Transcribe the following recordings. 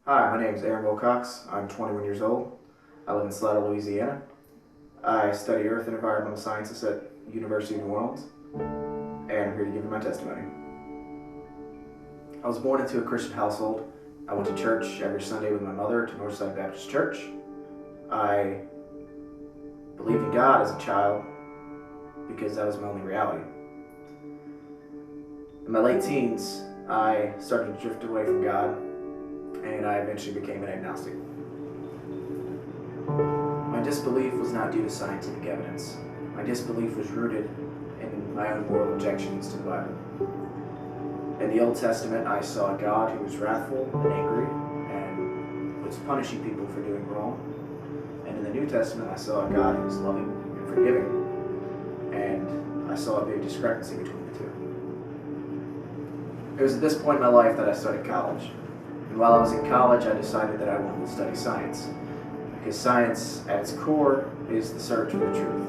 Hi, my name is Wilcox. I'm 21 years old. I live in Slaughter, Louisiana. I study Earth and Environmental Sciences at University of New Orleans, and I'm here to give you my testimony. I was born into a Christian household. I went to church every Sunday with my mother to Northside Baptist Church. I believed in God as a child because that was my only reality. In my late teens, I started to drift away from God, and I eventually became an agnostic. My disbelief was not due to scientific evidence. My disbelief was rooted in my own moral objections to the Bible. In the Old Testament, I saw a God who was wrathful and angry and was punishing people for doing wrong. And in the New Testament, I saw a God who was loving and forgiving. And I saw a big discrepancy between the two. It was at this point in my life that I started college. And while I was in college, I decided that I wanted to study science. Because science, at its core, is the search for the truth.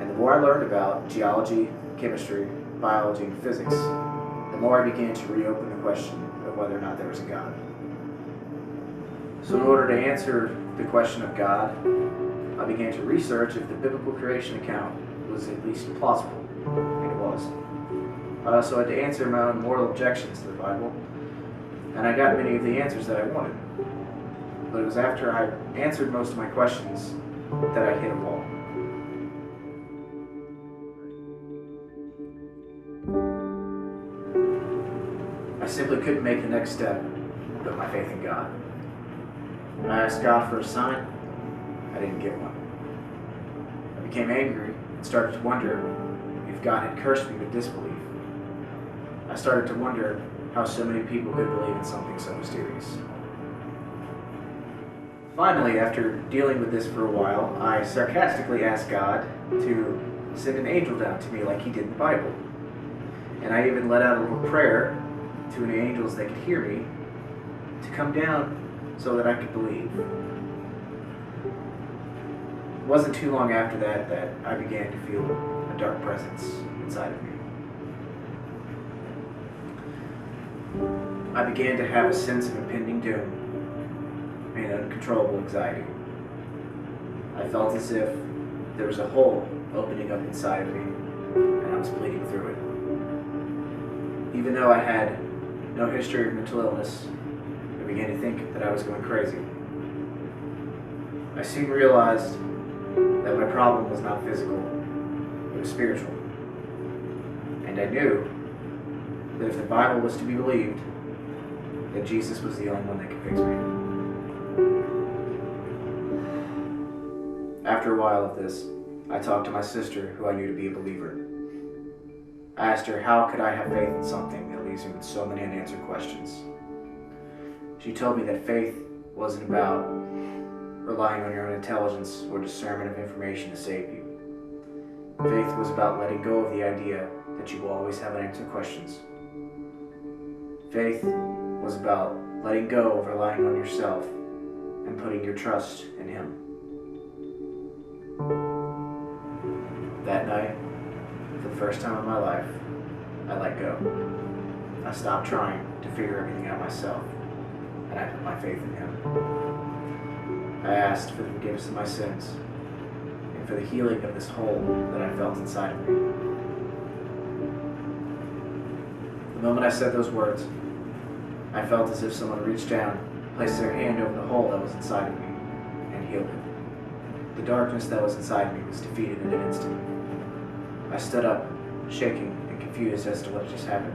And the more I learned about geology, chemistry, biology, and physics, the more I began to reopen the question of whether or not there was a God. So in order to answer the question of God, I began to research if the biblical creation account was at least plausible, and it was. I also had to answer my own moral objections to the Bible, and I got many of the answers that I wanted. But it was after I answered most of my questions that I hit a wall. I simply couldn't make the next step without my faith in God. I asked God for a sign. I didn't get one. I became angry and started to wonder if God had cursed me with disbelief. I started to wonder how so many people could believe in something so mysterious. Finally, after dealing with this for a while, I sarcastically asked God to send an angel down to me like he did in the Bible. And I even let out a little prayer to any angels that could hear me to come down so that I could believe. It wasn't too long after that I began to feel a dark presence inside of me. I began to have a sense of impending doom and uncontrollable anxiety. I felt as if there was a hole opening up inside of me, and I was bleeding through it. Even though I had no history of mental illness, I began to think that I was going crazy. I soon realized that my problem was not physical, it was spiritual. And I knew that if the Bible was to be believed, that Jesus was the only one that could fix me. After a while of this, I talked to my sister, who I knew to be a believer. I asked her, how could I have faith in something that leaves me with so many unanswered questions? She told me that faith wasn't about relying on your own intelligence or discernment of information to save you. Faith was about letting go of the idea that you will always have unanswered questions. Faith was about letting go of relying on yourself and putting your trust in Him. That night, for the first time in my life, I let go. I stopped trying to figure everything out myself, and I put my faith in Him. I asked for the forgiveness of my sins and for the healing of this hole that I felt inside of me. The moment I said those words, I felt as if someone reached down, placed their hand over the hole that was inside of me, and healed it. The darkness that was inside of me was defeated in an instant. I stood up, shaking and confused as to what just happened.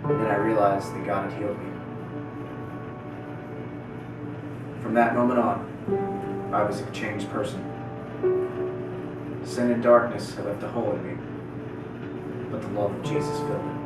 And then I realized that God had healed me. From that moment on, I was a changed person. Sin and darkness had left a hole in me, but the love of Jesus filled it.